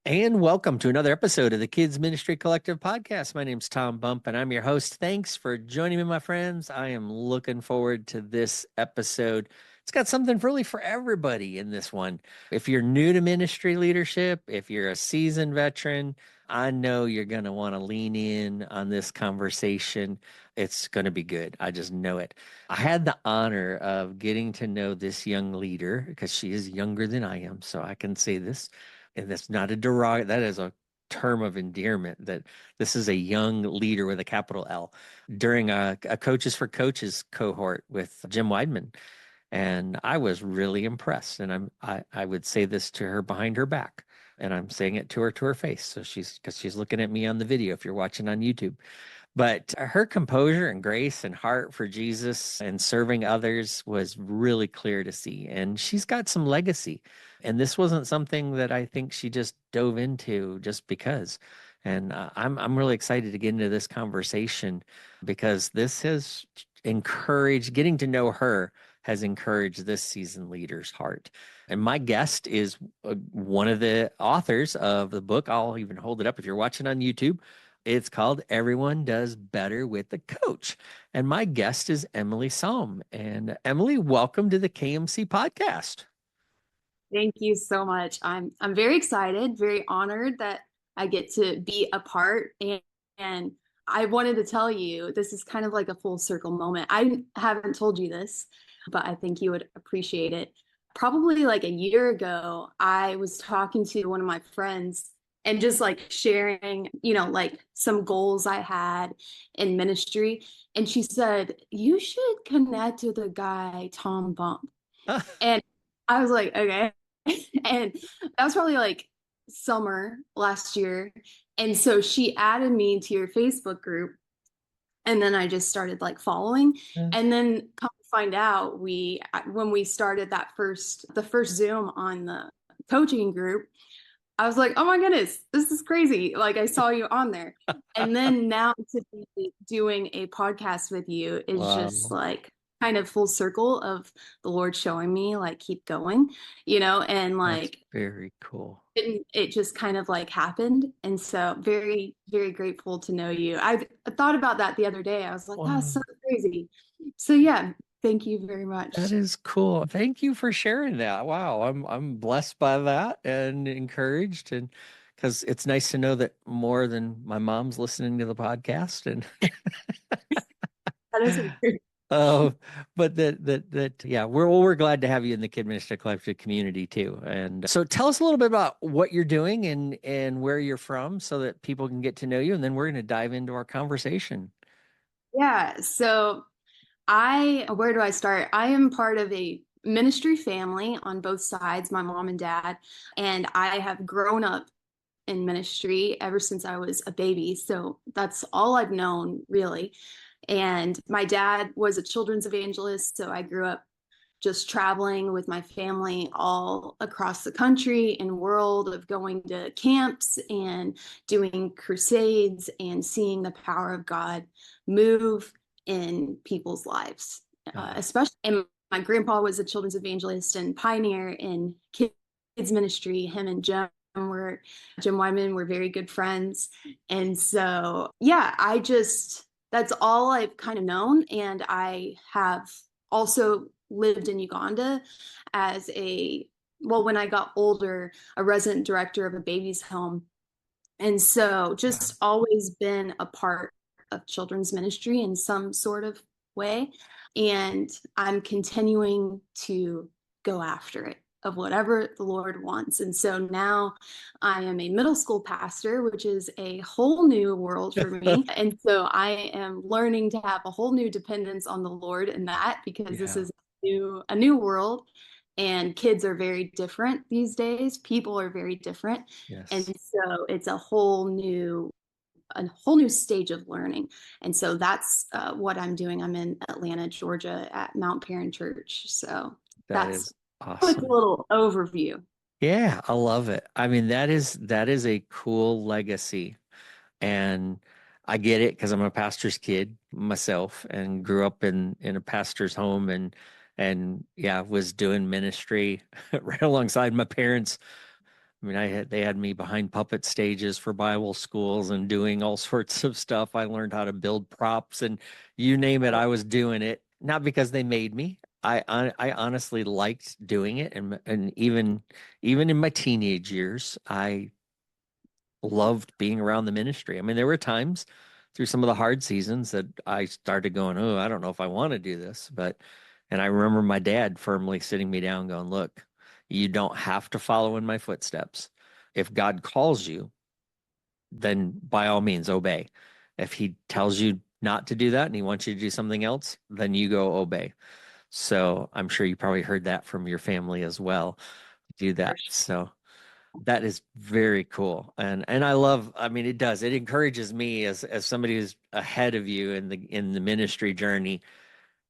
And welcome to another episode of the Kids Ministry Collective podcast. My name's Tom Bump, and I'm your host. Thanks for joining me, my friends. I am looking forward to this episode. It's got something really for everybody in this one. If you're new to ministry leadership, if you're a seasoned veteran, I know you're going to want to lean in on this conversation. It's going to be good. I just know it. I had the honor of getting to know this young leader because she is younger than I am, so I can say this. And that's not a that is a term of endearment that this is a young leader with a capital L during a Coaches for Coaches cohort with Jim Weidman. And I was really impressed. And I would say this to her behind her back. And I'm saying it to her face. So because she's looking at me on the video if you're watching on YouTube. But her composure and grace and heart for Jesus and serving others was really clear to see. And she's got some legacy. And this wasn't something that I think she just dove into just because. And I'm really excited to get into this conversation because this has encouraged, getting to know her has encouraged this seasoned leader's heart. And my guest is one of the authors of the book. I'll even hold it up if you're watching on YouTube. It's called Everyone Does Better with a Coach. And my guest is Emily Saum. And Emily, welcome to the KMC podcast. Thank you so much. I'm very excited, very honored that I get to be a part. And I wanted to tell you, this is kind of like a full circle moment. I haven't told you this, but I think you would appreciate it. Probably like a year ago, I was talking to one of my friends and just like sharing, like some goals I had in ministry. And she said, "You should connect with a guy, Tom Bump." And I was like, okay. And that was probably like summer last year. And so she added me to your Facebook group. And then I just started like following. Yeah. And then come to find out, when we started the first Zoom on the coaching group, I was like, oh my goodness, this is crazy. Like I saw you on there. And then now to be doing a podcast with you is just Wow. like kind of full circle of the Lord showing me like keep going, and That's like very cool. it just kind of like happened. And so very, very grateful to know you. I thought about that the other day. I was like, that's Wow. so crazy. So yeah, thank you very That much. is cool. Thank you for sharing that. Wow. I'm blessed by that and encouraged, and because it's nice to know that more than my mom's listening to the podcast. And That is weird. oh, but yeah, we're glad to have you in the Kid Minister Collective community too. And so tell us a little bit about what you're doing and where you're from so that people can get to know you, and then we're going to dive into our conversation. Yeah. So where do I start? I am part of a ministry family on both sides, my mom and dad, and I have grown up in ministry ever since I was a baby. So that's all I've known really. And my dad was a children's evangelist. So I grew up just traveling with my family all across the country and world of going to camps and doing crusades and seeing the power of God move in people's lives, especially. And my grandpa was a children's evangelist and pioneer in kids ministry. Him and Jim Wyman were very good friends. And so, yeah, that's all I've kind of known. And I have also lived in Uganda as when I got older, a resident director of a baby's home. And so just always been a part of children's ministry in some sort of way. And I'm continuing to go after it of whatever the Lord wants. And so now I am a middle school pastor, which is a whole new world for me. And so I am learning to have a whole new dependence on the Lord in that because this Yeah. is a new world. And kids are very different these days. People are very different. And Yes. so it's a whole new stage of learning. And so that's what I'm doing. I'm in Atlanta, Georgia at Mount Perrin Church. So That that's is a quick awesome. little overview. Yeah, I love it. I mean, that is a cool legacy. And I get it because I'm a pastor's kid myself and grew up in a pastor's home, and yeah, was doing ministry right alongside my parents I mean, they had me behind puppet stages for Bible schools and doing all sorts of stuff. I learned how to build props and you name it, I was doing it. Not because they made me. I honestly liked doing it, and even in my teenage years, I loved being around the ministry. I mean, there were times through some of the hard seasons that I started going, "Oh, I don't know if I want to do this." And I remember my dad firmly sitting me down, going, "Look, you don't have to follow in my footsteps. If God calls you, then by all means obey. If he tells you not to do that and he wants you to do something else, then you go obey." So I'm sure you probably heard that from your family as well. Do For that. sure. So that is very cool. And I love, I mean, it does. It encourages me as somebody who's ahead of you in the ministry journey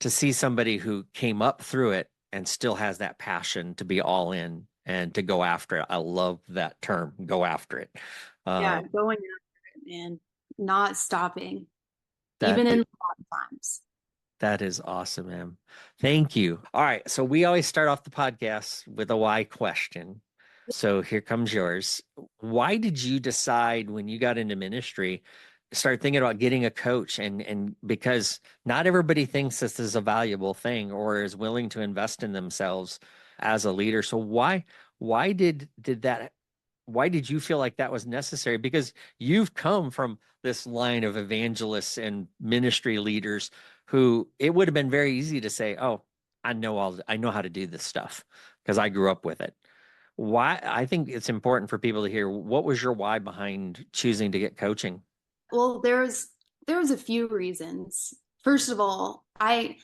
to see somebody who came up through it and still has that passion to be all in and to go after it. I love that term, go after it. Yeah, Uh, going after it, man, not stopping, that even in hard times. That is awesome, man. Thank you. All right. So we always start off the podcast with a why question. So here comes yours. Why did you decide when you got into ministry, start thinking about getting a coach? And because not everybody thinks this is a valuable thing or is willing to invest in themselves as a leader. So why did that why did you feel like that was necessary? Because you've come from this line of evangelists and ministry leaders who it would have been very easy to say, "Oh, I know how to do this stuff because I grew up with it." Why? I think it's important for people to hear what was your why behind choosing to get coaching? Well, there's a few reasons. First of all, I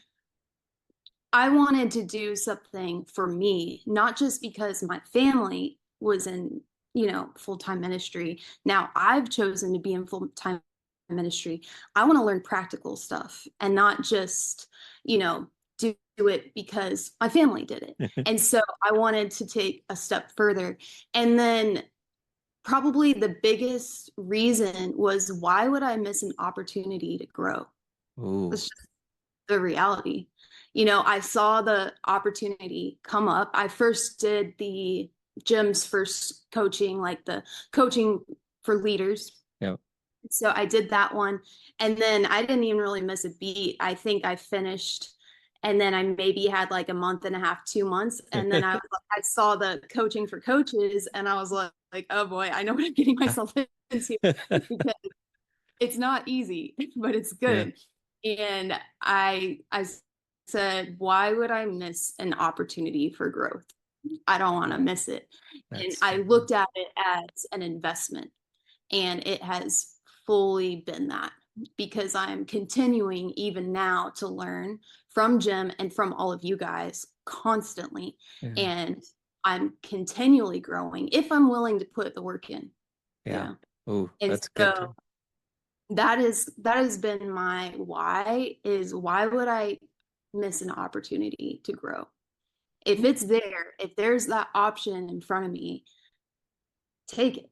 wanted to do something for me, not just because my family was in, full-time ministry. Now I've chosen to be in full-time ministry. I want to learn practical stuff and not just, do it because my family did it. And so I wanted to take a step further. And then probably the biggest reason was, why would I miss an opportunity to grow? Ooh, That's the reality. I saw the opportunity come up. I first did the gym's first coaching, like the coaching for leaders. yeah. So I did that one. And then I didn't even really miss a beat. I think I finished. And then I maybe had like a month and a half, 2 months. And then I saw the coaching for coaches and I was like, oh boy, I know what I'm getting myself into, because it's not easy, but it's Yeah, good. And I said, why would I miss an opportunity for growth? I don't want to miss it. And that's I good. looked at it as an investment, and it has fully been that, because I'm continuing even now to learn from Jim and from all of you guys constantly. Yeah, And I'm continually growing if I'm willing to put the work in. yeah. Yeah. Ooh, And that's good so too. that has been my why, is why would I miss an opportunity to grow? If it's there, if there's that option in front of me, take it.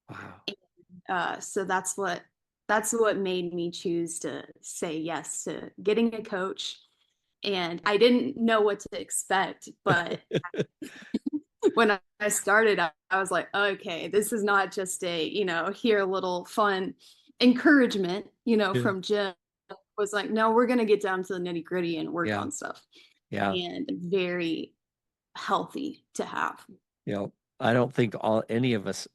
Wow. So that's what made me choose to say yes to getting a coach. And I didn't know what to expect, but when I started, I was like, okay, this is not just a, here a little fun encouragement, Yeah, from Jim. Was like, no, we're going to get down to the nitty gritty and work yeah, on stuff. yeah. And very healthy to have. You know, I don't think any of us,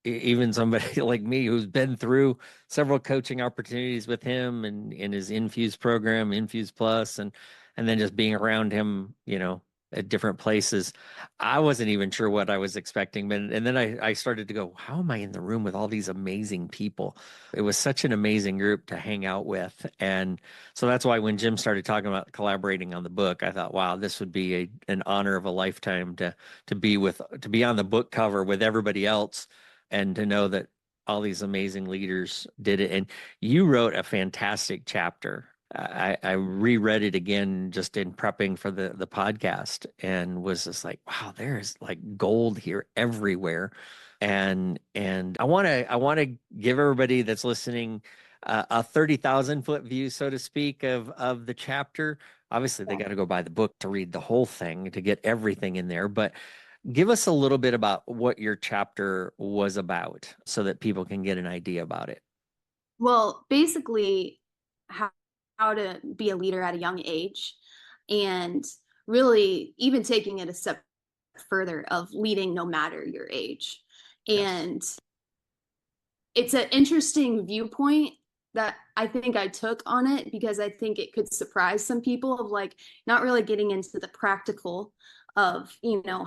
even somebody like me who's been through several coaching opportunities with him and in his Infuse program, Infuse Plus, and then just being around him, at different places, I wasn't even sure what I was expecting. But and then I started to go, how am I in the room with all these amazing people? It was such an amazing group to hang out with. And so that's why when Jim started talking about collaborating on the book, I thought, wow, this would be an honor of a lifetime to be on the book cover with everybody else and to know that all these amazing leaders did it. And you wrote a fantastic chapter. I reread it again just in prepping for the podcast and was just like, wow, there's like gold here everywhere. And I want to give everybody that's listening a 30,000 foot view, so to speak, of the chapter. Obviously, they Yeah. got to go buy the book to read the whole thing to get everything in there. But Give us a little bit about what your chapter was about so that people can get an idea about it. Well, basically, how, how to be a leader at a young age, and really even taking it a step further of leading no matter your age. Yes. And it's an interesting viewpoint that I think I took on it because I think it could surprise some people of like not really getting into the practical of,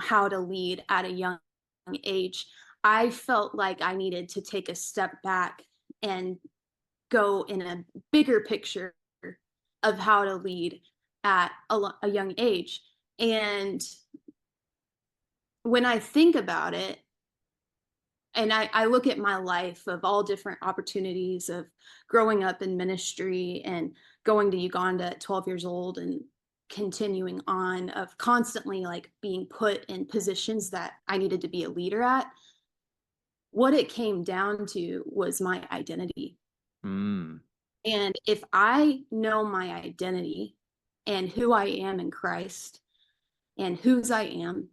how to lead at a young age. I felt like I needed to take a step back and go in a bigger picture of how to lead at a young age. And when I think about it, and I look at my life of all different opportunities of growing up in ministry and going to Uganda at 12 years old and continuing on of constantly like being put in positions that I needed to be a leader at. What it came down to was my identity. Mm, And if I know my identity and who I am in Christ and whose I am,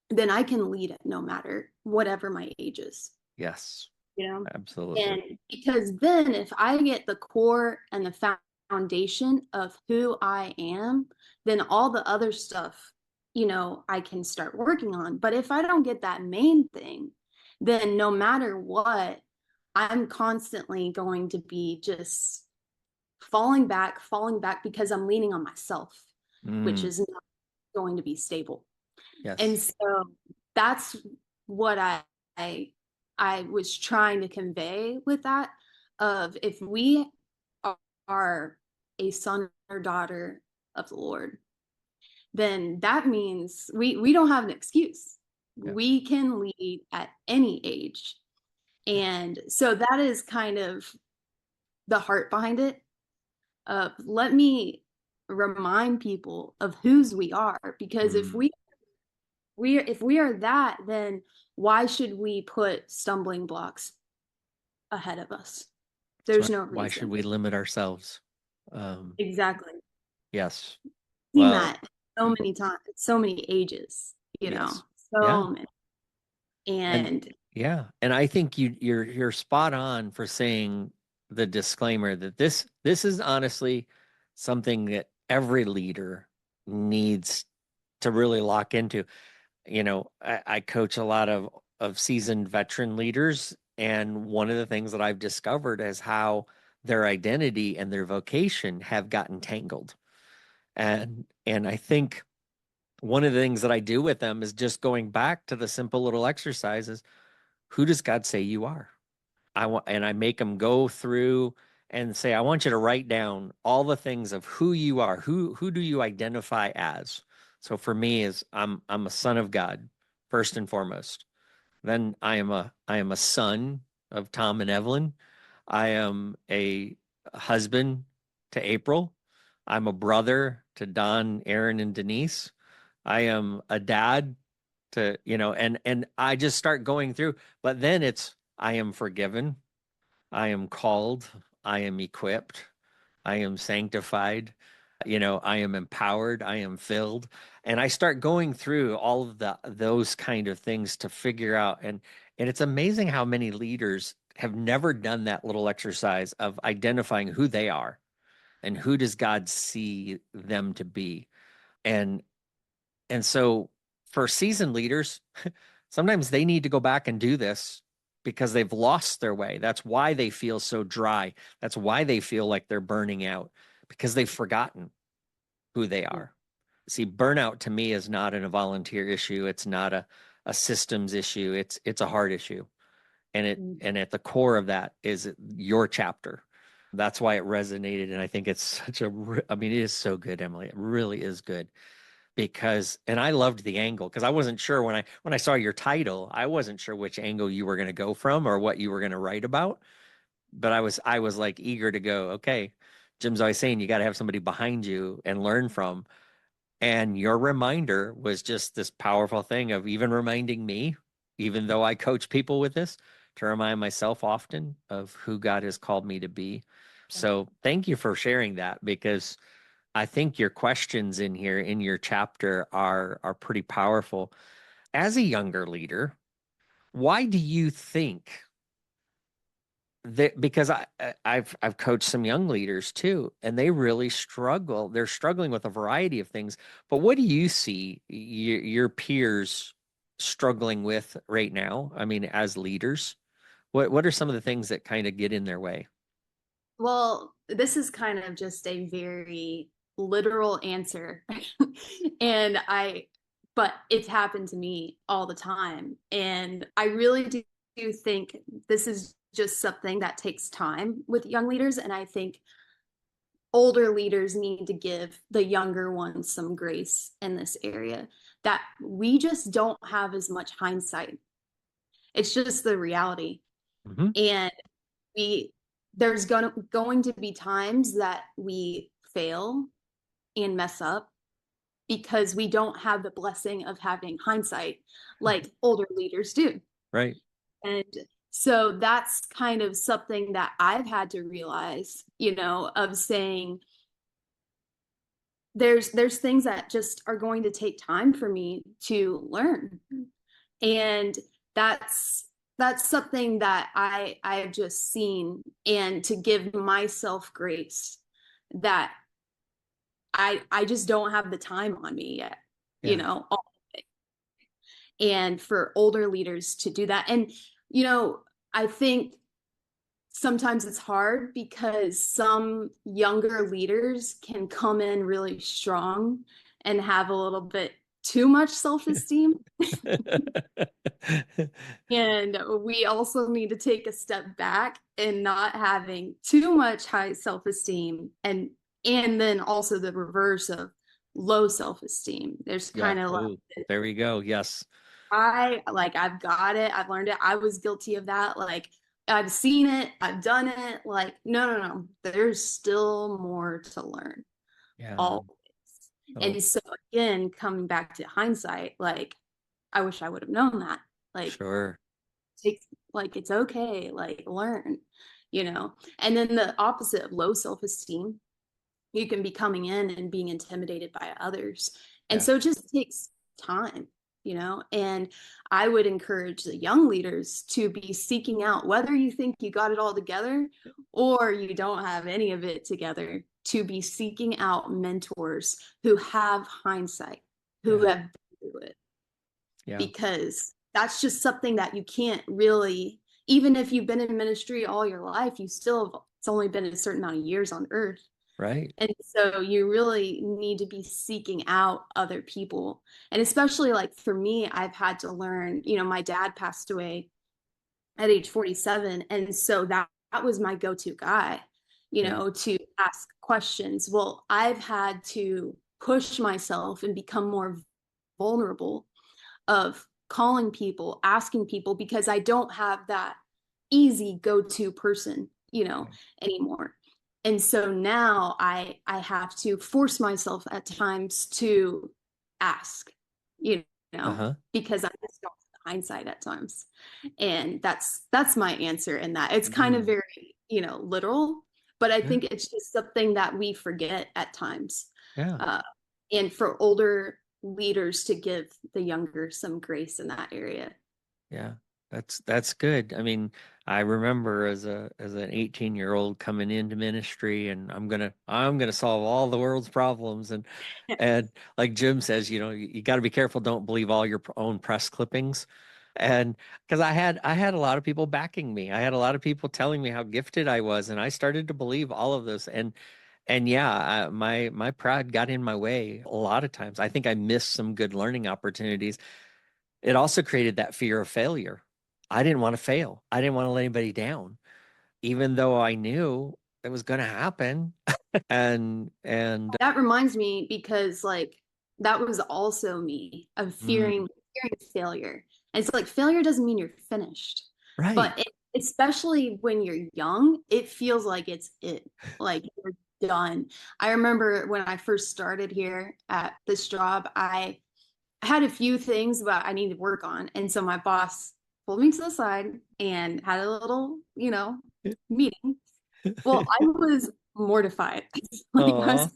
then I can lead it no matter whatever my age is, yes, you know? absolutely. And because then if I get the core and the foundation of who I am, then all the other stuff, I can start working on. But if I don't get that main thing, then no matter what, I'm constantly going to be just falling back because I'm leaning on myself, which Mm, is not going to be stable. And yes. so that's what I I was trying to convey with that of if we are a son or daughter of the Lord, then that means we don't have an excuse. Yes. We can lead at any age. Yes. And so that is kind of the heart behind it. Let me remind people of whose we are because Mm, if we are that, then why should we put stumbling blocks ahead of us? that's There's right. no Why should reason. we limit ourselves? Um, Exactly. yes. Seen Well, that so many times, so many ages, yes. Yeah. so many. And And yeah, and I think you're spot on for saying the disclaimer that this is honestly something that every leader needs to really lock into. I coach a lot of seasoned veteran leaders, and one of the things that I've discovered is how their identity and their vocation have gotten tangled. And I think one of the things that I do with them is just going back to the simple little exercises. Who does God say you are? And I make them go through and say, I want you to write down all the things of who you are. Who do you identify as? So for me is I'm a son of God, first and foremost. Then I am a son of Tom and Evelyn. I am a husband to April. I'm a brother to Don, Aaron, and Denise. I am a dad to, and I just start going through, but then it's I am forgiven, I am called, I am equipped, I am sanctified, I am empowered, I am filled. And I start going through all of those kind of things to figure out, and it's amazing how many leaders have never done that little exercise of identifying who they are and who does God see them to be. And and so for seasoned leaders, sometimes they need to go back and do this because they've lost their way. That's why they feel so dry. That's why they feel like they're burning out because they've forgotten who they are. See, burnout to me is not a volunteer issue. It's not a systems issue. It's a heart issue. And at the core of that is your chapter. That's why it resonated. And I think it's I mean, it is so good, Emily. It really is good because and I loved the angle because I wasn't sure when I saw your title, I wasn't sure which angle you were going to go from or what you were going to write about, but I was like eager to go, okay, Jim's always saying you got to have somebody behind you and learn from. And your reminder was just this powerful thing of even reminding me, even though I coach people with this, to remind myself often of who God has called me to be. So thank you for sharing that because I think your questions in here in your chapter are pretty powerful. as a younger leader, why do you think that, because I've coached some young leaders too, and they really struggle. They're struggling with a variety of things. But what do you see your peers struggling with right now? I mean, as leaders, what are some of the things that kind of get in their way? Well, this is kind of just a very literal answer. And but it's happened to me all the time. And I really do think this is just something that takes time with young leaders. And I think older leaders need to give the younger ones some grace in this area, that we just don't have as much hindsight. It's just the reality. Hmm. And we there's going to be times that we fail and mess up because we don't have the blessing of having hindsight like older leaders do. Right. And so that's kind of something that I've had to realize, of saying there's things that just are going to take time for me to learn. And that's something that I've just seen, and to give myself grace that I just don't have the time on me yet, you Yeah. know, and for older leaders to do that. And, I think sometimes it's hard because some younger leaders can come in really strong and have a little bit too much self-esteem. And we also need to take a step back and not having too much high self-esteem, and then also the reverse of low self-esteem. There's Yeah. kind of like, Oh, there we go. Yes. I've got it, I've learned it. I was guilty of that. Like, I've seen it, I've done it. Like, no. There's still more to learn. Yeah. Always. Oh, And so again, coming back to hindsight, like, I wish I would have known that. Like, sure. take like, it's okay, like, learn, and then the opposite of low self-esteem, you can be coming in and being intimidated by others, and Yeah. so it just takes time, and I would encourage the young leaders to be seeking out, whether you think you got it all together or you don't have any of it together, to be seeking out mentors who have hindsight, who Yeah. have been through it, Yeah. because that's just something that you can't really, even if you've been in ministry all your life, you still have, it's only been a certain amount of years on earth. Right. And so you really need to be seeking out other people. And especially like for me, I've had to learn, my dad passed away at age 47. And so that was my go-to guy, Yeah. to ask questions. Well, I've had to push myself and become more vulnerable of calling people, asking people, because I don't have that easy go-to person, anymore. And so now I have to force myself at times to ask, you Uh-huh. because I just don't have hindsight at times. And that's my answer in that. It's kind of Mm. very, literal, but I Yeah. think it's just something that we forget at times. Yeah. Uh, and for older leaders to give the younger some grace in that area. Yeah, that's good. I mean, I remember as an 18-year-old coming into ministry, and I'm gonna solve all the world's problems, and like Jim says, you got to be careful. Don't believe all your own press clippings, and because I had a lot of people backing me, I had a lot of people telling me how gifted I was, and I started to believe all of this, and yeah, my pride got in my way a lot of times. I think I missed some good learning opportunities. It also created that fear of failure. I didn't want to fail. I didn't want to let anybody down, even though I knew it was going to happen. And That reminds me, because like that was also me of mm, fearing failure. And it's like failure doesn't mean you're finished. right, But especially when you're young, it feels like it's it. Like you're done. I remember when I first started here at this job, I had a few things that I needed to work on. And so my boss pulled me to the side and had a little, meeting. Well, I was mortified. Like, oh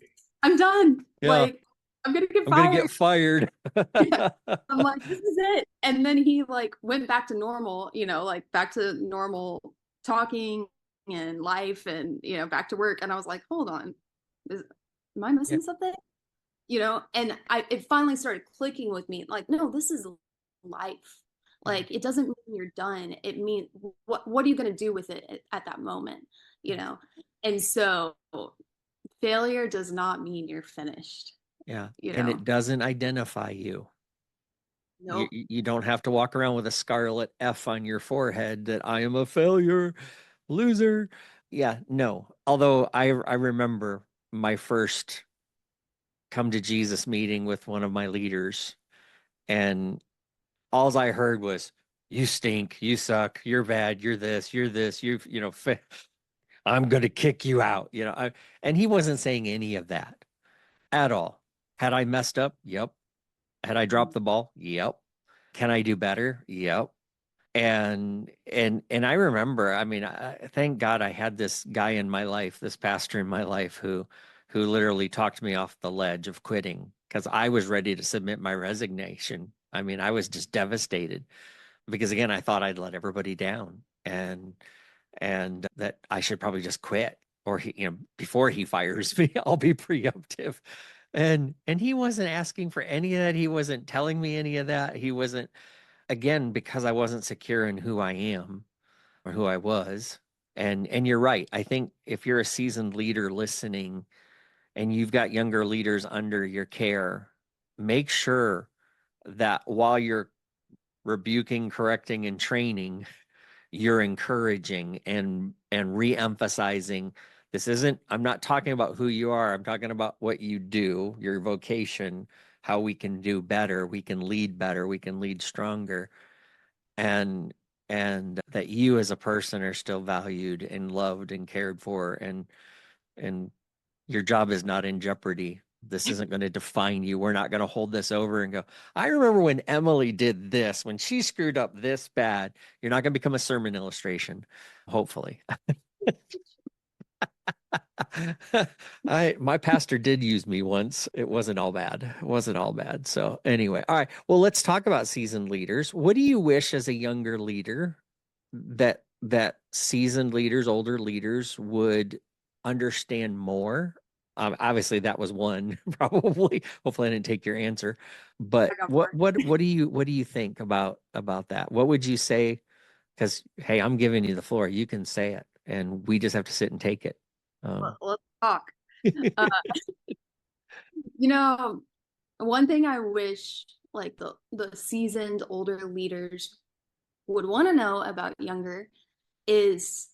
I'm done. yeah, Like, I'm gonna get I'm gonna get fired. fired. I'm like, this is it. And then he like went back to normal, like back to normal talking and life and back to work. And I was like, hold on, is, am I Yeah. missing something? And it finally started clicking with me, like, no, this is life. Yeah. Like, it doesn't mean you're done. It means what are you going to do with it at that moment, you Yeah. know? And so failure does not mean you're finished, Yeah. you And know? it doesn't identify you. You Nope. you don't have to walk around with a scarlet F on your forehead that I am a failure, loser. Yeah, no. Although I remember my first come to Jesus meeting with one of my leaders, and all I heard was, "You stink, you suck, you're bad, you're this, I'm gonna kick you out." And he wasn't saying any of that at all. Had I messed up? Yep. Had I dropped the ball? Yep. Can I do better? Yep. And I remember, I mean, thank God I had this guy in my life, this pastor in my life who literally talked me off the ledge of quitting because I was ready to submit my resignation. I mean, I was just devastated because again, I thought I'd let everybody down and that I should probably just quit or before he fires me, I'll be preemptive. And he wasn't asking for any of that. He wasn't telling me any of that. He wasn't, again, because I wasn't secure in who I am or who I was. And you're right. I think if you're a seasoned leader listening and you've got younger leaders under your care, make sure that while you're rebuking, correcting, and training, you're encouraging and re-emphasizing this isn't, I'm not talking about who you are, I'm talking about what you do, your vocation, how we can do better, we can lead stronger, and and that you as a person are still valued and loved and cared for, and your job is not in jeopardy. This isn't going to define you. We're not going to hold this over and go, I remember when Emily did this, when she screwed up this bad. You're not going to become a sermon illustration, hopefully. My pastor did use me once. It wasn't all bad. It wasn't all bad. So anyway, all right. Well, let's talk about seasoned leaders. What do you wish as a younger leader that seasoned leaders, older leaders would understand more? Obviously, that was one probably. Hopefully, I didn't take your answer. I But got what more. what what do you think about that? What would you say? Because hey, I'm giving you the floor. You can say it, and we just have to sit and take it. Um, Let's talk. Uh, you know, one thing I wish like the seasoned older leaders would want to know about younger is,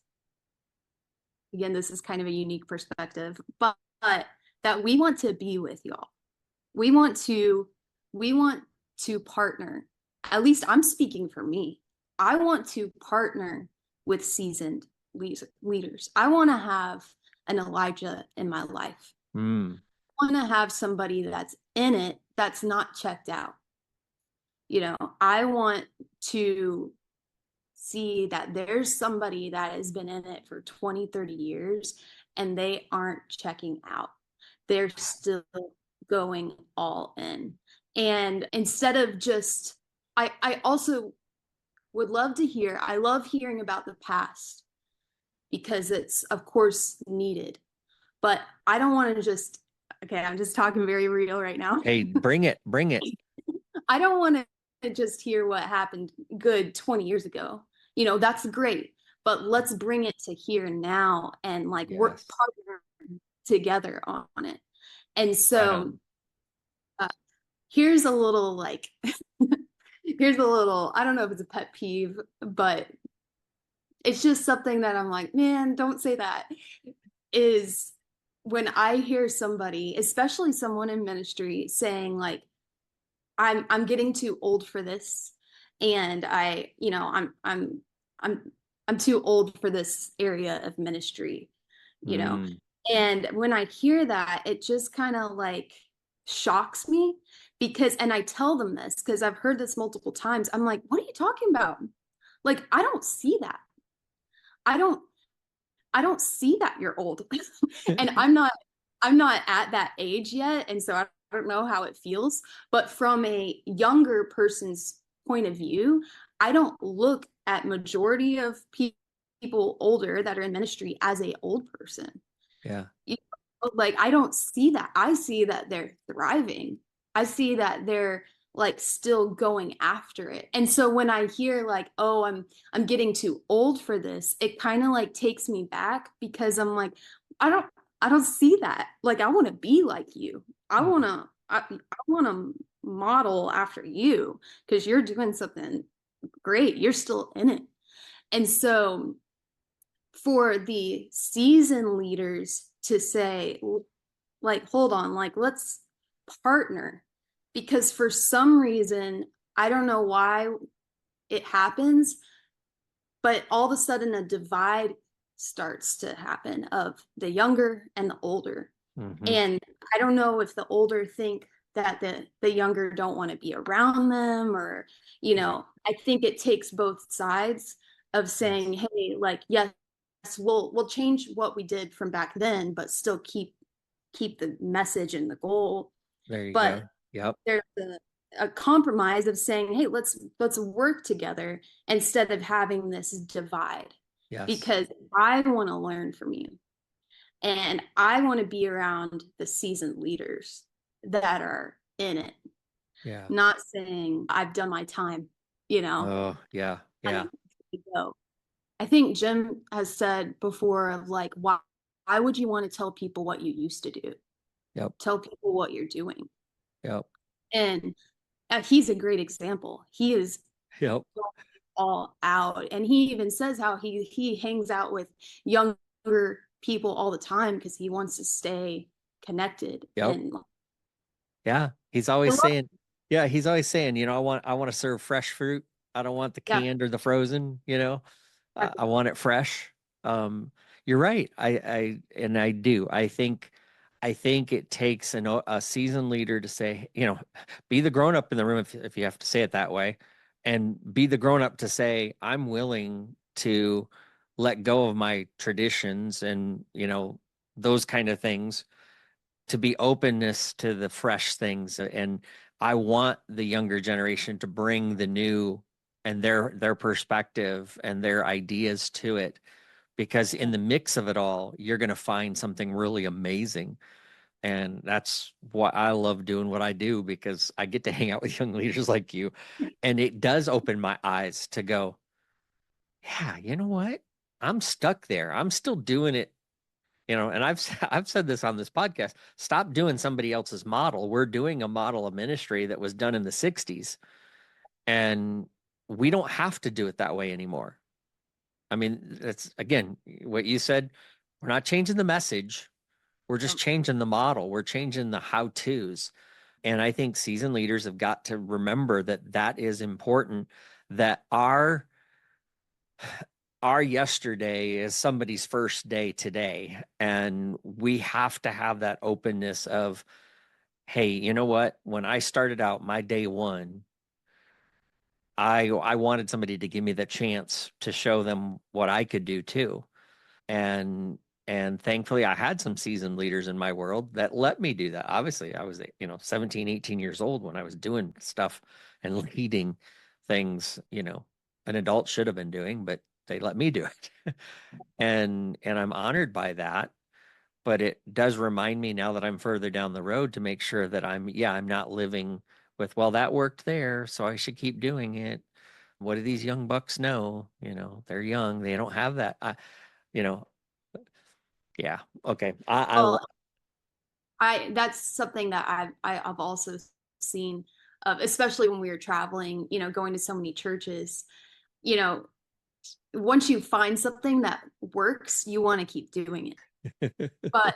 again, this is kind of a unique perspective, but that we want to be with y'all. We want to we want to partner. At least I'm speaking for me. I want to partner with seasoned leaders. I want to have an Elijah in my life. mm, I want to have somebody that's in it that's not checked out. I want to see that there's somebody that has been in it for 20, 30 years and they aren't checking out. They're still going all in. And instead of just, I also would love to hear, I love hearing about the past because it's, of course, needed. But I don't want to just, okay, I'm just talking very real right now. hey, bring it. I don't want to just hear what happened good 20 years ago. That's great, but let's bring it to here now and like work Yes, partner together on it. And right so on. uh, here's a little like, here's a little, I don't know if it's a pet peeve, but it's just something that I'm like, man, don't say that. Is when I hear somebody, especially someone in ministry, saying like, I'm getting too old for this, and I'm I'm too old for this area of ministry, you know. Mm, And when I hear that, it just kind of like shocks me because, and I tell them this because I've heard this multiple times. I'm like, what are you talking about? Like, I don't see that. I don't I don't see that you're old. And I'm not at that age yet. And so I don't know how it feels, but from a younger person's point of view, I don't look at majority of people older that are in ministry as a old person. Yeah. You like I don't see that. I see that they're thriving. I see that they're like still going after it. And so when I hear like, oh, I'm getting too old for this, it kind of like takes me back because I'm like, I don't I don't see that. Like I want to be like you. Mhm. I want to model after you because you're doing something great. You're still in it. And so for the season leaders to say, like, hold on, like, let's partner. Because for some reason, I don't know why it happens, but all of a sudden a divide starts to happen of the younger and the older. Mhm. And I don't know if the older think that the younger don't want to be around them or, Right. I think it takes both sides of Yes. saying, hey, like, yes, we'll change what we did from back then, but still keep the message and the goal. There you But go. Yep. there's a compromise of saying, hey, let's work together instead of having this divide Yes. because I want to learn from you and I want to be around the seasoned leaders that are in it, Yeah. not saying I've done my time, you know, Oh, yeah. Yeah. I'm to go. I think Jim has said before of like, why would you want to tell people what you used to do? Yep. Tell people what you're doing. Yep. And he's a great example. He is Yep. all out, and he even says how he hangs out with younger people all the time because he wants to stay connected. Yep. And Yeah. I love, He's always saying, I want to serve fresh fruit. I don't want the yeah, canned or the frozen. I want it fresh. Um, you're right. And I do. I think it takes a seasoned leader to say, be the grown up in the room if you have to say it that way, and be the grown up to say, I'm willing to let go of my traditions and, those kind of things to be openness to the fresh things. And I want the younger generation to bring the new and their perspective and their ideas to it, because in the mix of it all you're going to find something really amazing. And that's why I love doing what I do, because I get to hang out with young leaders like you, and it does open my eyes to go, yeah, you know what, I'm stuck there, I'm still doing it. And I've said this on this podcast. Stop doing somebody else's model. We're doing a model of ministry that was done in the 60s, and we don't have to do it that way anymore. I mean, that's again what you said. We're not changing the message. We're just changing the model. We're changing the how-tos. And I think seasoned leaders have got to remember that that is important, that our yesterday is somebody's first day today. And we have to have that openness of, hey, you know what? When I started out my day one, I wanted somebody to give me the chance to show them what I could do too. And and thankfully I had some seasoned leaders in my world that let me do that. Obviously, I was, 17, 18 years old when I was doing stuff and leading things, an adult should have been doing, but they let me do it. And I'm honored by that, but it does remind me now that I'm further down the road to make sure that I'm not living with, well, that worked there, so I should keep doing it. What do these young bucks know? They're young. They don't have that. You know, yeah. Okay. well, I that's something that I've also seen of, especially when we were traveling, going to so many churches, you know, once you find something that works, you want to keep doing it. But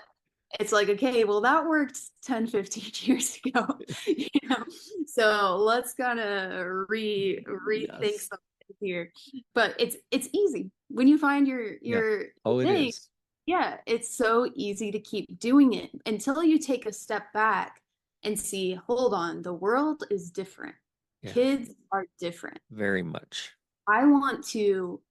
it's like, okay, well, that worked 10, 15 years ago, you know. So let's kind of rethink Yes. something here. But it's easy. When you find Yeah. your Oh, it thing, is. yeah, it's so easy to keep doing it until you take a step back and see, hold on, the world is different. Yeah. Kids are different. Very much. I want to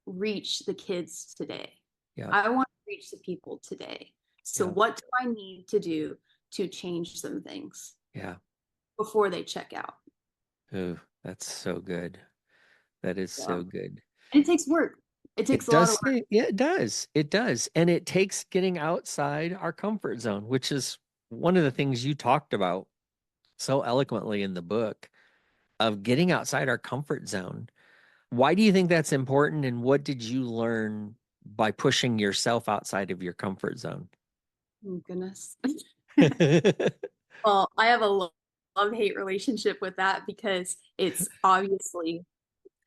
reach the kids today. Yep. I want to reach the people today. So Yep. what do I need to do to change some things? Yeah. before they check out. Oh, that's so good. That is so So, good. and it takes work. It takes It a lot does of work. say, yeah, it does. It does. And it takes getting outside our comfort zone, which is one of the things you talked about so eloquently in the book of getting outside our comfort zone. Why do you think that's important? And what did you learn by pushing yourself outside of your comfort zone? Oh, goodness. Well, I have a love-hate relationship with that because it's obviously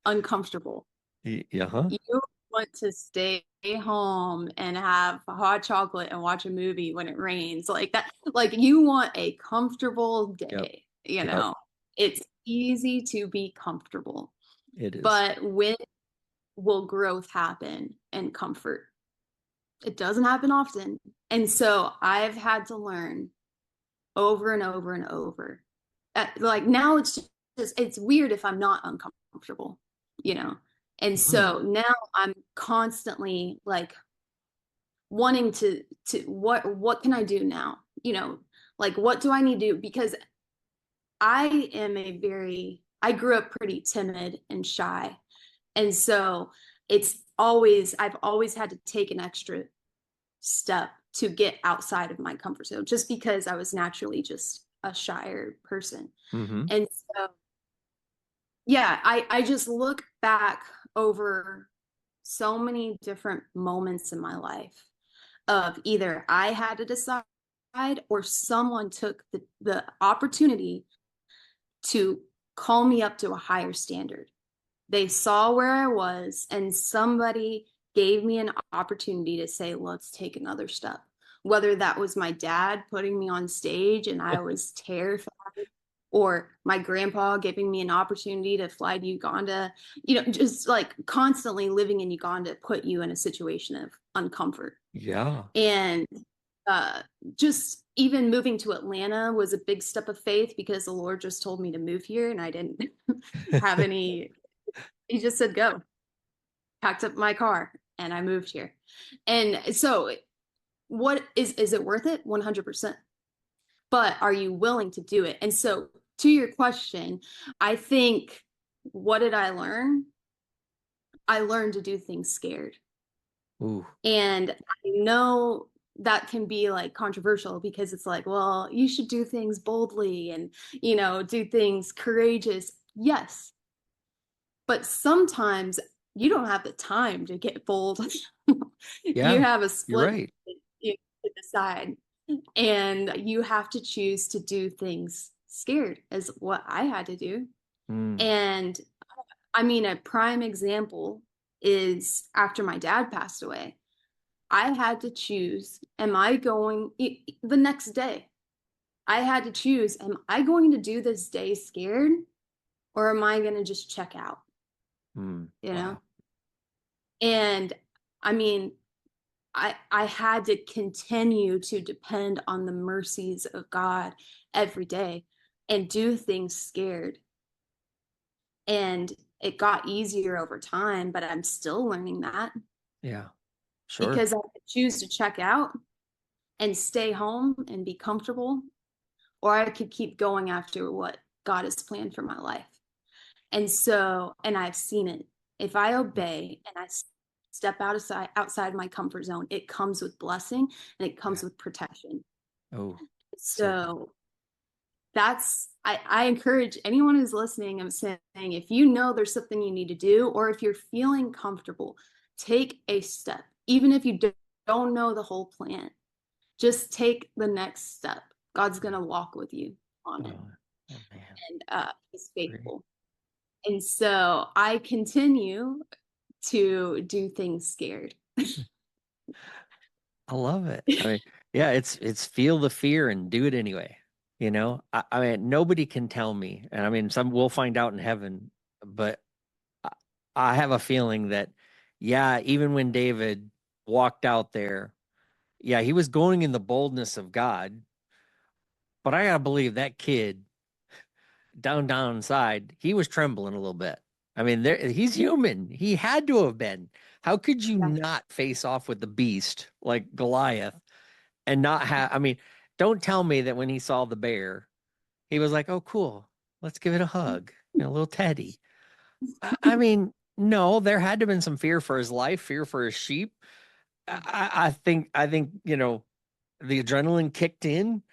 uncomfortable. Yeah. You want to stay home and have hot chocolate and watch a movie when it rains. Like that, like you want a comfortable Yep. day, you Yep. know. It's easy to be comfortable, It is. but when will growth happen and comfort? It doesn't happen often. And so I've had to learn over and over and over. Like now it's weird if I'm not uncomfortable, you know. And Mhm. so now I'm constantly like wanting to what can I do now? You know, like what do I need to do? Because I grew up pretty timid and shy. And so I've always had to take an extra step to get outside of my comfort zone just because I was naturally just a shyer person. Mhm. And so, yeah, I just look back over so many different moments in my life of either I had to decide or someone took the opportunity to call me up to a higher standard. They saw where I was, and somebody gave me an opportunity to say, let's take another step. Whether that was my dad putting me on stage and I was terrified, or my grandpa giving me an opportunity to fly to Uganda, you know, just like constantly living in Uganda put you in a situation of uncomfort. Yeah. And uh, just even moving to Atlanta was a big step of faith because the Lord just told me to move here and I didn't have any, he just said, go, packed up my car and I moved here. And so what is it worth it? 100%. But are you willing to do it? And so to your question, I think what did I learn? I learned to do things scared. Ooh. And I know that can be like controversial because it's like, well, you should do things boldly and, you know, do things courageous. Yes. But sometimes you don't have the time to get bold. You Yeah. have a You're split right. to decide, and you have to choose to do things scared, is what I had to do. Mm. And I mean, a prime example is after my dad passed away. I had to choose, am I going the next day? I had to choose, am I going to do this day scared or am I going to just check out? Mm. You know? Wow. And I mean, I had to continue to depend on the mercies of God every day and do things scared. And it got easier over time, but I'm still learning that Yeah. Sure. because I could choose to check out and stay home and be comfortable, or I could keep going after what God has planned for my life. And so, and I've seen it. If I obey and I step outside my comfort zone, it comes with blessing and it Yeah. comes with protection. Oh, so good. So I encourage anyone who's listening, I'm saying if you know there's something you need to do, or if you're feeling comfortable, take a step. Even if you don't know the whole plan, just take the next step. God's Yeah. gonna walk with you on it, Oh, oh man. and he's Great. faithful. And so I continue to do things scared. I love it. I mean, yeah, it's feel the fear and do it anyway. You know, I mean, nobody can tell me, and I mean, some we'll find out in heaven, but I, I have a feeling that, yeah, even when David walked out there, yeah, he was going in the boldness of God, but I gotta believe that kid down inside, he was trembling a little bit. I mean, he's human. He had to have been. How could you Yeah. not face off with the beast like Goliath and not have? I mean, don't tell me that when he saw the bear, He was like, "Oh, cool. Let's give it a hug." You know, little Teddy. I mean, no, there had to have been some fear for his life, fear for his sheep. I think, the adrenaline kicked in.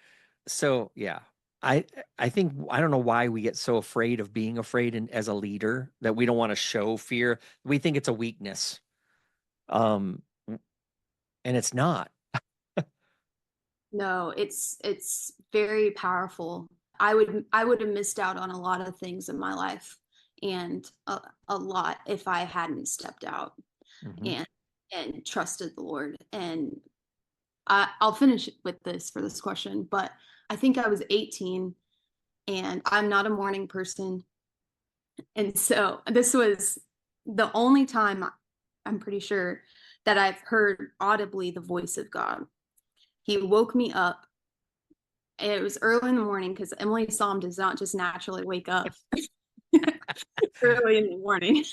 So yeah, I I think I don't know why we get so afraid of being afraid as a leader that we don't want to show fear. We think it's a weakness. Um, and it's not. No, it's very powerful. I would have missed out on a lot of things in my life and a lot if I hadn't stepped out Hmm. and and trusted the Lord. And I'll finish with this for this question, but I think I was 18 and I'm not a morning person. And so this was the only time I'm pretty sure that I've heard audibly the voice of God. He woke me up. And it was early in the morning because Emily Saum does not just naturally wake up early in the morning.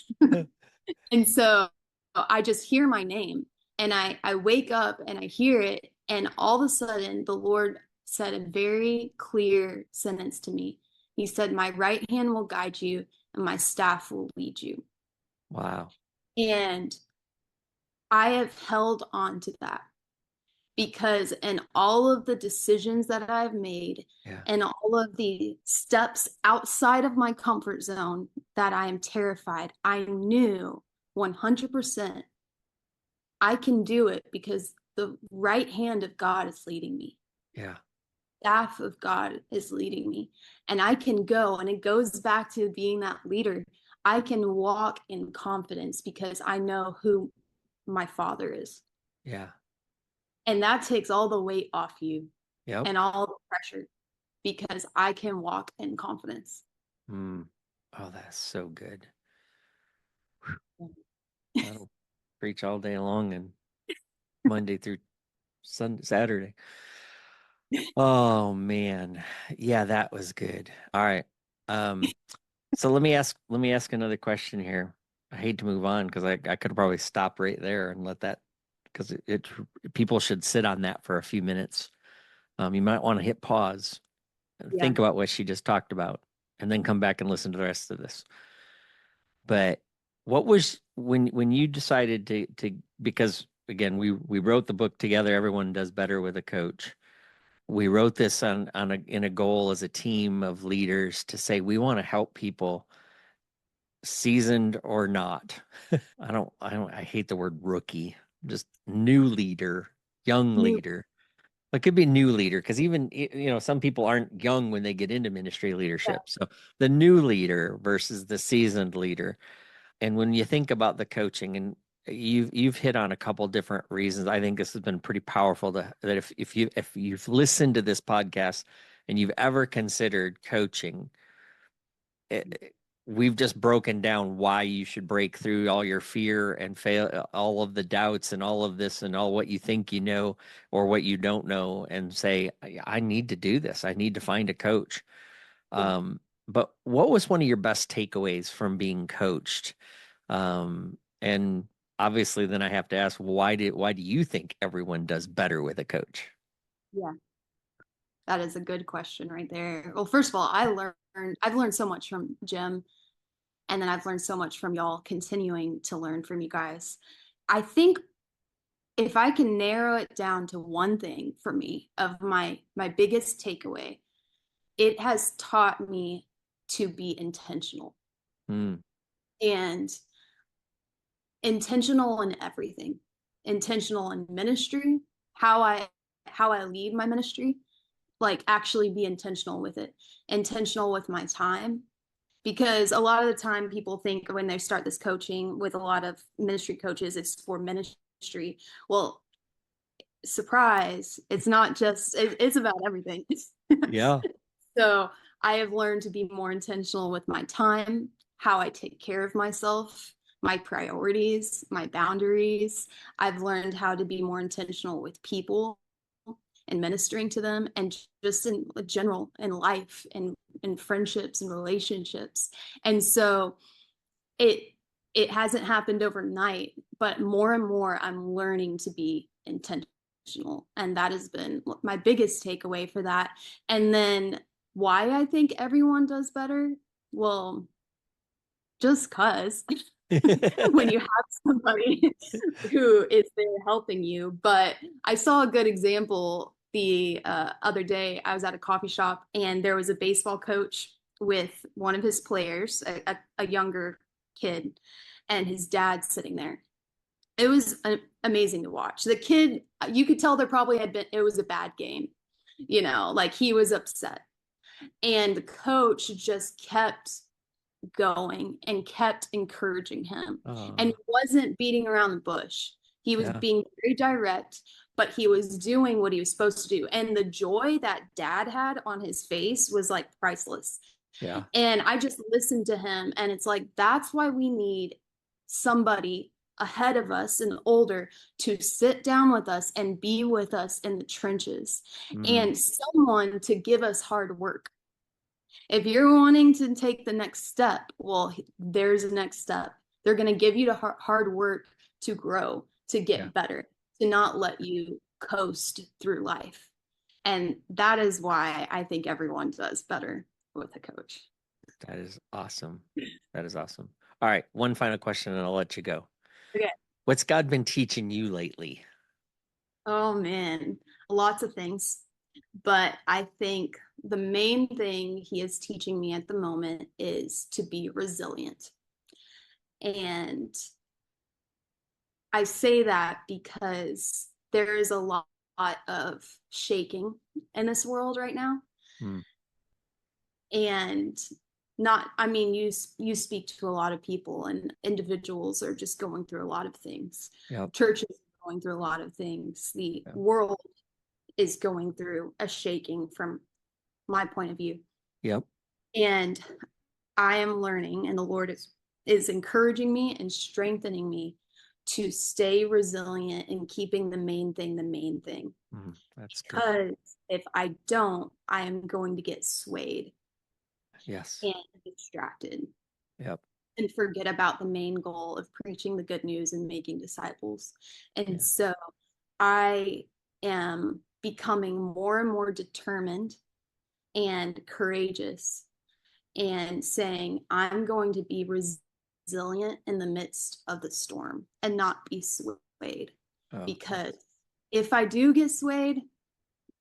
And so I just hear my name and I wake up and I hear it. And all of a sudden, the Lord said a very clear sentence to me. He said, "My right hand will guide you and my staff will lead you." Wow. And I have held on to that because in all of the decisions that I've made Yeah. and all of the steps outside of my comfort zone that I am terrified, I knew 100% I can do it because the right hand of God is leading me. Yeah. Staff of God is leading me. And I can go, and it goes back to being that leader. I can walk in confidence because I know who my father is. Yeah. And that takes all the weight off you Yep. and all the pressure because I can walk in confidence. Mm. Oh, that's so good. That'll preach all day long and Monday through Sunday, Saturday. Oh man. Yeah, that was good. All right. Um, so let me ask another question here. I hate to move on because I could probably stop right there and let that because people should sit on that for a few minutes. You might want to hit pause and Yeah. think about what she just talked about and then come back and listen to the rest of this. But what was when you decided to because again we wrote the book together, everyone does better with a coach. We wrote this on in a goal as a team of leaders to say we want to help people seasoned or not. I hate the word rookie, just new leader, young New. leader. It could be new leader because even some people aren't young when they get into ministry Yeah. leadership. So the new leader versus the seasoned leader. And when you think about the coaching, and you've hit on a couple different reasons, I think this has been pretty powerful that if you've listened to this podcast and you've ever considered coaching, we've just broken down why you should break through all your fear and fail, all of the doubts and all of this and all what you think you know or what you don't know, and say, I need to do this. I need to find a coach. Yeah. But what was one of your best takeaways from being coached? And obviously, then I have to ask, why do you think everyone does better with a coach? Yeah. That is a good question right there. Well, first of all, I've learned so much from Jim, and then I've learned so much from y'all, continuing to learn from you guys. I think if I can narrow it down to one thing for me of my biggest takeaway, it has taught me to be intentional Hmm. and intentional in everything. Intentional in ministry, how I lead my ministry, like actually be intentional with it. Intentional with my time, because a lot of the time people think when they start this coaching with a lot of ministry coaches it's for ministry. Well, surprise, it's not just it's about everything. Yeah. So I have learned to be more intentional with my time, how I take care of myself, my priorities, my boundaries. I've learned how to be more intentional with people and ministering to them, and just in general in life and in friendships and relationships. And so it it hasn't happened overnight, but more and more I'm learning to be intentional. And that has been my biggest takeaway for that. And then why I think everyone does better? Well, just cuz when you have somebody who is there helping you. But I saw a good example the other day. I was at a coffee shop and there was a baseball coach with one of his players, a younger kid, and his dad sitting there. It was amazing to watch. The kid, you could tell there probably had been, it was a bad game, like he was upset. And the coach just kept going and kept encouraging him. And he Oh, wasn't beating around the bush. He was yeah, being very direct, but he was doing what he was supposed to do. And the joy that dad had on his face was like priceless. yeah. And I just listened to him, and it's like, that's why we need somebody ahead of us and older to sit down with us and be with us in the trenches, Mm, and someone to give us hard work. If you're wanting to take the next step, well, there's a next step. They're going to give you the hard work to grow, to yeah, get better, to not let you coast through life. And that is why I think everyone does better with a coach. that is awesome. That is awesome. All right, one final question and I'll let you go. Okay. What's God been teaching you lately? Oh man, lots of things. But I think the main thing he is teaching me at the moment is to be resilient. And I say that because there is a lot of shaking in this world right now. Mm, And not, I mean, you speak to a lot of people, and individuals are just going through a lot of things. yep, Churches are going through a lot of things. The yep, world is going through a shaking from my point of view. yep, And I am learning, and the Lord is encouraging me and strengthening me to stay resilient and keeping the main thing. that's good. Because if I don't, I am going to get swayed Yes, and distracted yep, and forget about the main goal of preaching the good news and making disciples. And yeah, so I am becoming more and more determined and courageous, and saying, I'm going to be resilient in the midst of the storm and not be swayed. oh, Because if I do get swayed,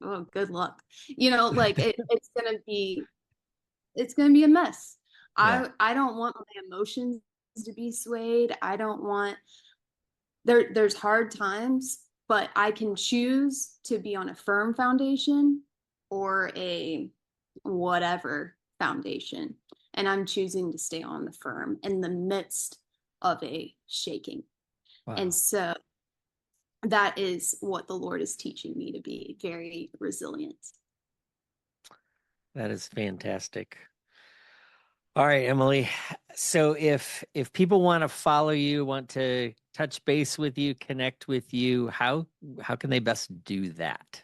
oh, good luck. Like it's gonna be a mess. yeah, I don't want my emotions to be swayed. I don't want there's hard times, but I can choose to be on a firm foundation or a whatever foundation. And I'm choosing to stay on the firm in the midst of a shaking. And wow, so that is what the Lord is teaching me, to be very resilient. that is fantastic. All right, Emily. So if people want to follow you, want to touch base with you, connect with you, how can they best do that?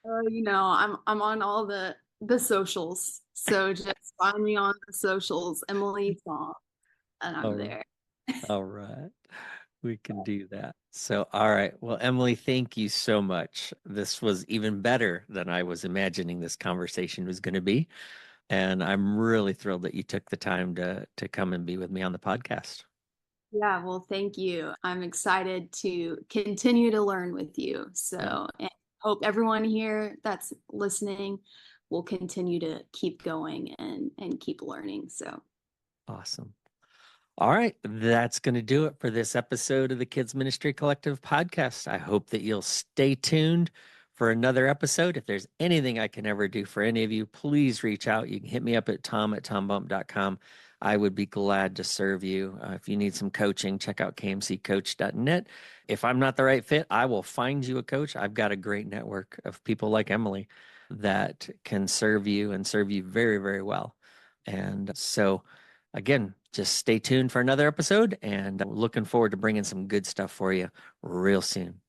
I'm on all the socials. So just find me on the socials, Emily Saum, and I'm All right. there. All right. We can do that. So, all right. Well, Emily, thank you so much. This was even better than I was imagining this conversation was going to be. And I'm really thrilled that you took the time to come and be with me on the podcast. Yeah, well, thank you. I'm excited to continue to learn with you. Yeah, So, and hope everyone here that's listening will continue to keep going and keep learning. So, awesome. All right, that's going to do it for this episode of the Kids Ministry Collective podcast. I hope that you'll stay tuned for another episode. If there's anything I can ever do for any of you, please reach out. You can hit me up at tom@tombump.com. I would be glad to serve you. If you need some coaching, check out kmccoach.net. If I'm not the right fit, I will find you a coach. I've got a great network of people like Emily that can serve you and serve you very, very well. And so, again, just stay tuned for another episode, and looking forward to bringing some good stuff for you real soon.